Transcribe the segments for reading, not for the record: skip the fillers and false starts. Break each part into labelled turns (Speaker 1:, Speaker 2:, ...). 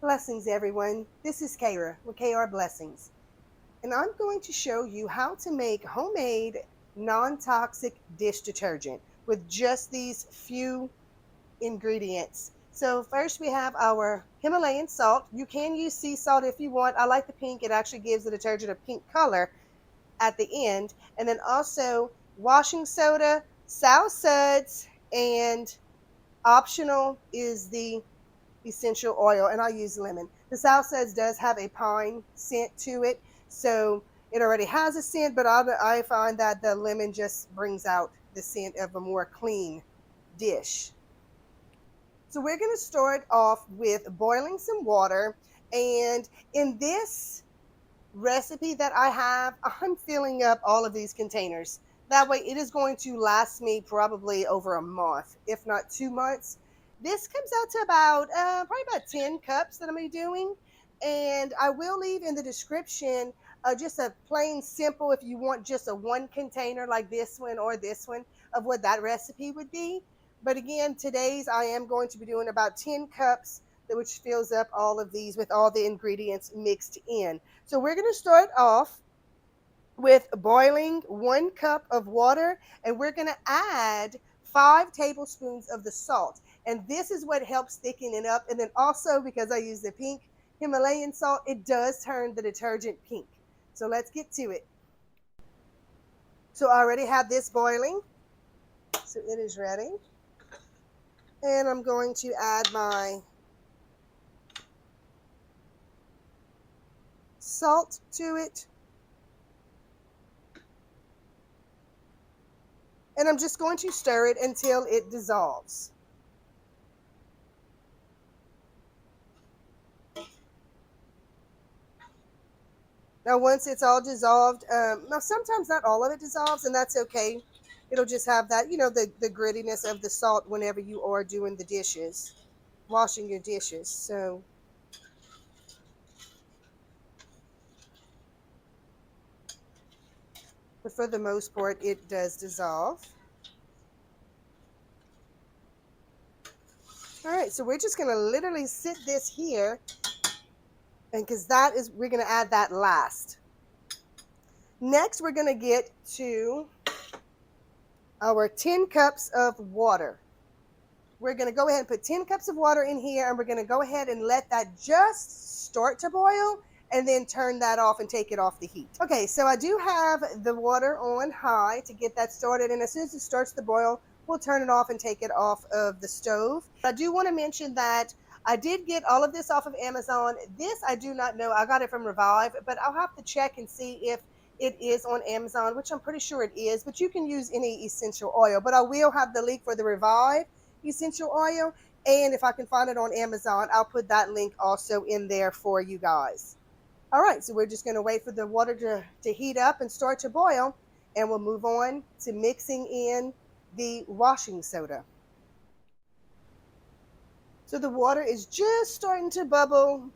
Speaker 1: Blessings, everyone. This is Kara with KR Blessings, and I'm going to show you how to make homemade non-toxic dish detergent with just these few ingredients. So first we have our Himalayan salt. You can use sea salt if you want. I like the pink. It actually gives the detergent a pink color at the end. And then also washing soda, sow suds, and optional is the essential oil, and I use lemon. The South Suds does have a pine scent to it, so it already has a scent, but I find that the lemon just brings out the scent of a more clean dish. So we're going to start off with boiling some water, and in this recipe that I have, I'm filling up all of these containers. That way it is going to last me probably over a month, if not 2 months. This comes out to about probably about 10 cups that I'm going to be doing. And I will leave in the description just a plain simple, if you want just a one container like this one or this one, of what that recipe would be. But again, today's I am going to be doing about 10 cups, which fills up all of these with all the ingredients mixed in. So we're going to start off with boiling 1 cup of water, and we're going to add 5 tablespoons of the salt. And this is what helps thicken it up. And then also, because I use the pink Himalayan salt, it does turn the detergent pink. So let's get to it. So I already have this boiling, so it is ready. And I'm going to add my salt to it. And I'm just going to stir it until it dissolves. Now, once it's all dissolved, now sometimes not all of it dissolves, and that's okay. It'll just have that, the grittiness of the salt whenever you are doing the dishes, washing your dishes. So, but for the most part, it does dissolve. All right, so we're just going to literally sit this here, and because we're going to add that last. Next, we're going to get to our 10 cups of water. We're going to go ahead and put 10 cups of water in here, and we're going to go ahead and let that just start to boil, and then turn that off and take it off the heat. Okay, so I do have the water on high to get that started, and as soon as it starts to boil, we'll turn it off and take it off of the stove. I do want to mention that I did get all of this off of Amazon. This I do not know. I got it from Revive, but I'll have to check and see if it is on Amazon, which I'm pretty sure it is, but you can use any essential oil. But I will have the link for the Revive essential oil, and if I can find it on Amazon, I'll put that link also in there for you guys. All right, so we're just going to wait for the water to heat up and start to boil, and we'll move on to mixing in the washing soda. So the water is just starting to boil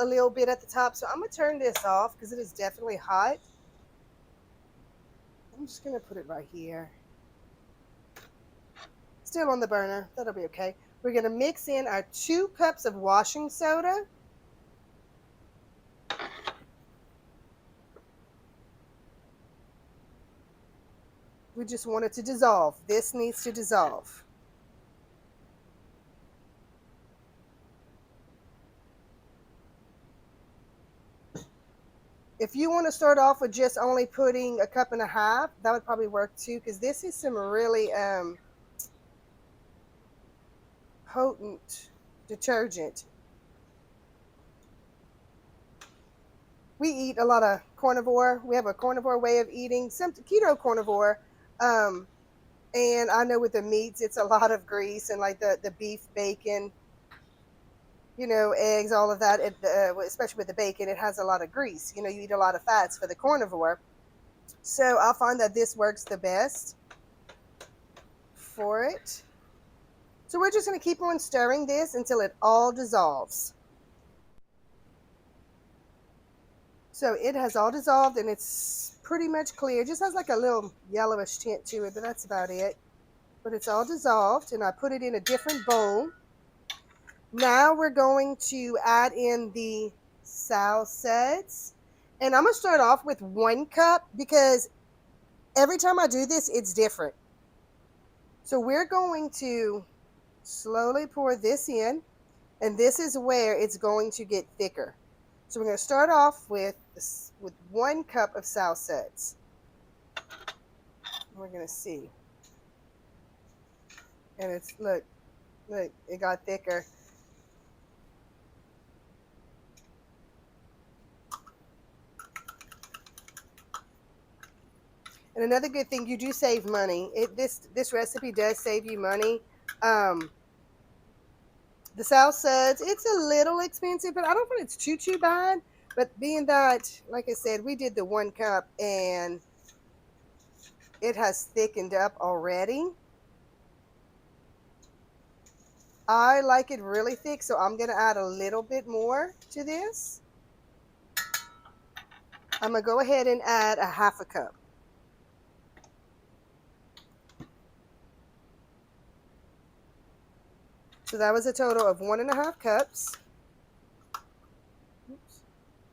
Speaker 1: a little bit at the top. So I'm going to turn this off because it is definitely hot. I'm just going to put it right here. Still on the burner. That'll be okay. We're going to mix in our 2 cups of washing soda. We just want it to dissolve. This needs to dissolve. If you want to start off with just only putting 1.5 cups, that would probably work too, because this is some really potent detergent. We eat a lot of carnivore. We have a carnivore way of eating, some keto carnivore. And I know with the meats, it's a lot of grease, and like the beef, bacon, eggs, all of that, especially with the bacon, it has a lot of grease. You eat a lot of fats for the carnivore. So I find that this works the best for it. So we're just going to keep on stirring this until it all dissolves. So it has all dissolved, and it's pretty much clear. It just has like a little yellowish tint to it, but that's about it. But it's all dissolved, and I put it in a different bowl. Now we're going to add in the suds. And I'm going to start off with 1 cup because every time I do this, it's different. So we're going to slowly pour this in, and this is where it's going to get thicker. So we're going to start off with 1 cup of suds. We're going to see. And it's, look, it got thicker. And another good thing, you do save money. This recipe does save you money. The suds, it's a little expensive, but I don't think it's too bad. But being that, like I said, we did the 1 cup and it has thickened up already. I like it really thick, so I'm going to add a little bit more to this. I'm going to go ahead and add a 1/2 cup. So that was a total of 1.5 cups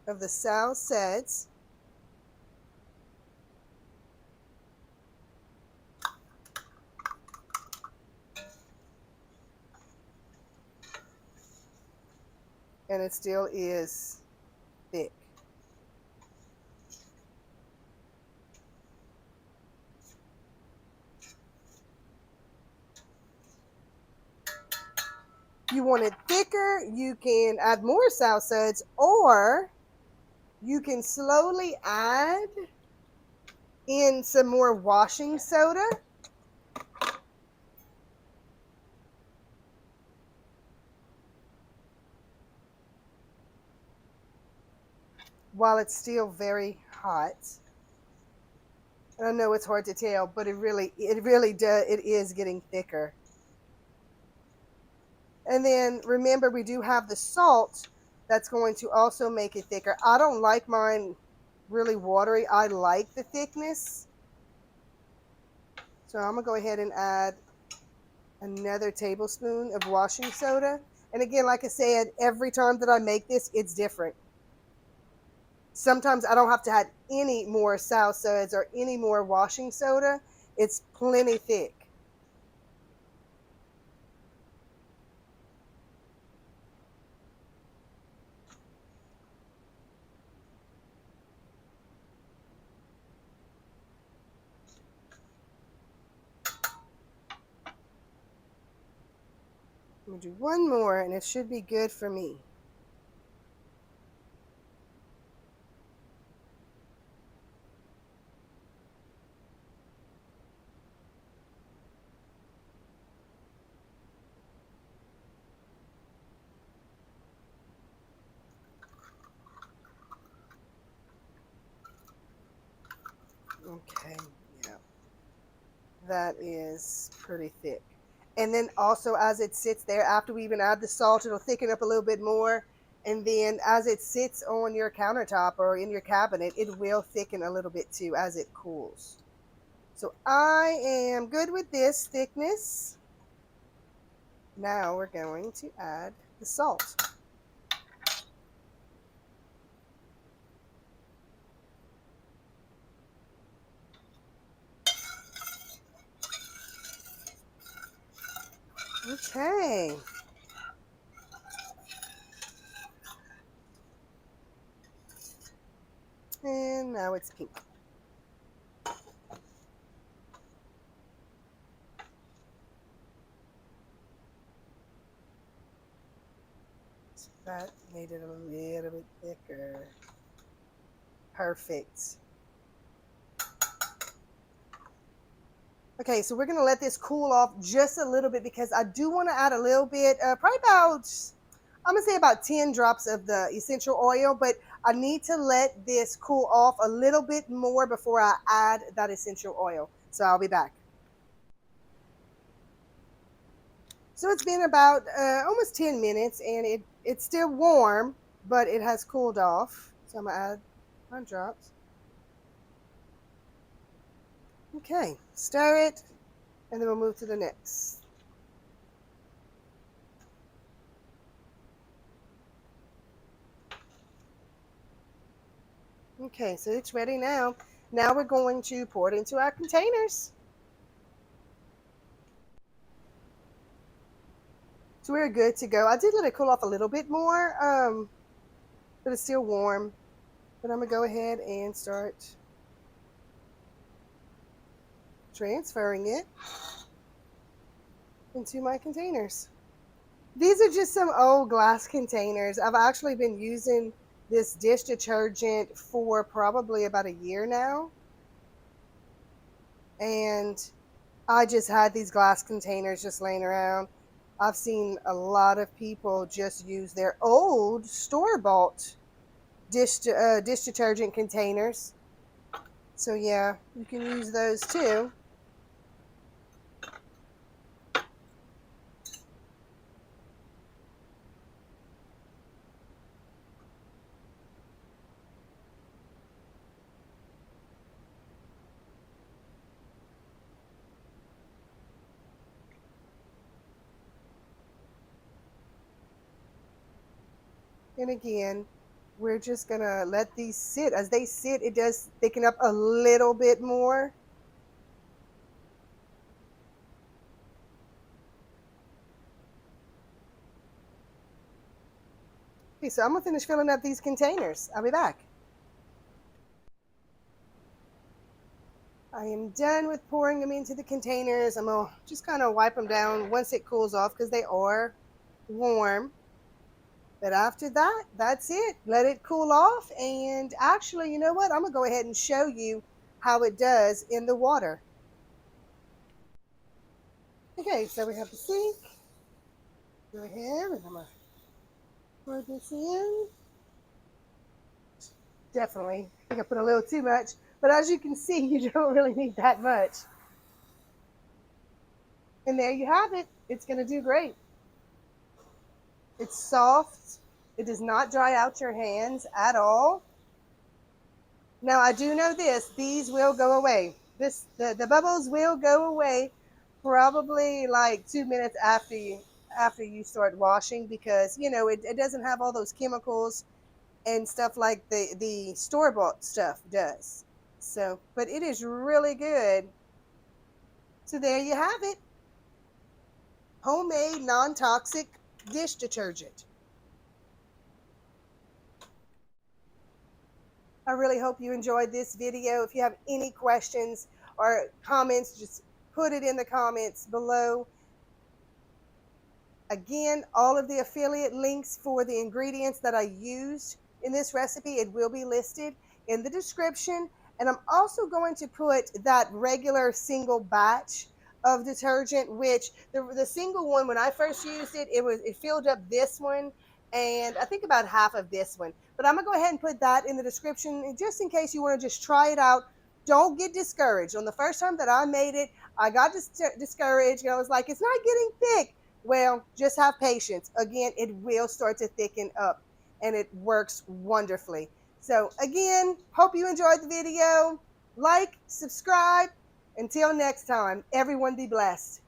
Speaker 1: of the suds. And it still is thick. You want it thicker, you can add more suds, or you can slowly add in some more washing soda. While it's still very hot. And I know it's hard to tell, but it really does, it is getting thicker. And then remember, we do have the salt that's going to also make it thicker. I don't like mine really watery. I like the thickness. So I'm going to go ahead and add another tablespoon of washing soda. And again, like I said, every time that I make this, it's different. Sometimes I don't have to add any more suds or any more washing soda. It's plenty thick. I'm going to do one more and it should be good for me. Okay, yeah, that is pretty thick. And then also as it sits there, after we even add the salt, it'll thicken up a little bit more. And then as it sits on your countertop or in your cabinet, it will thicken a little bit too as it cools. So I am good with this thickness. Now we're going to add the salt. Okay. And now it's pink. So that made it a little bit thicker. Perfect. Okay, so we're going to let this cool off just a little bit because I do want to add a little bit, probably about, I'm going to say about 10 drops of the essential oil, but I need to let this cool off a little bit more before I add that essential oil. So I'll be back. So it's been about almost 10 minutes and it's still warm, but it has cooled off. So I'm going to add my drops. Okay, stir it, and then we'll move to the next. Okay, so it's ready now. Now we're going to pour it into our containers. So we're good to go. I did let it cool off a little bit more, but it's still warm. But I'm gonna go ahead and start transferring it into my containers. These are just some old glass containers. I've actually been using this dish detergent for probably about a year now. And I just had these glass containers just laying around. I've seen a lot of people just use their old store-bought dish detergent containers. So yeah, you can use those too. And again, we're just gonna let these sit. As they sit, it does thicken up a little bit more. Okay, so I'm gonna finish filling up these containers. I'll be back. I am done with pouring them into the containers. I'm gonna just kind of wipe them down once it cools off because they are warm. But after that, that's it. Let it cool off. And actually, you know what? I'm gonna go ahead and show you how it does in the water. Okay, so we have the sink. Go ahead and I'm gonna pour this in. Definitely, I think I put a little too much, but as you can see, you don't really need that much. And there you have it. It's gonna do great. It's soft. It does not dry out your hands at all. Now I do know this, these will go away. The bubbles will go away probably like 2 minutes after you start washing because you know it doesn't have all those chemicals and stuff like the store-bought stuff does. So, but it is really good. So there you have it. Homemade non-toxic dish detergent. I really hope you enjoyed this video. If you have any questions or comments, just put it in the comments below. Again, all of the affiliate links for the ingredients that I used in this recipe, it will be listed in the description. And I'm also going to put that regular single batch of detergent, which the single one, when I first used it, it filled up this one and I think about half of this one. But I'm gonna go ahead and put that in the description just in case you want to just try it out. Don't get discouraged. On the first time that I made it, I got discouraged and I was like, it's not getting thick. Well, just have patience. Again, it will start to thicken up and it works wonderfully. So again, hope you enjoyed the video. Like, subscribe. Until next time, everyone be blessed.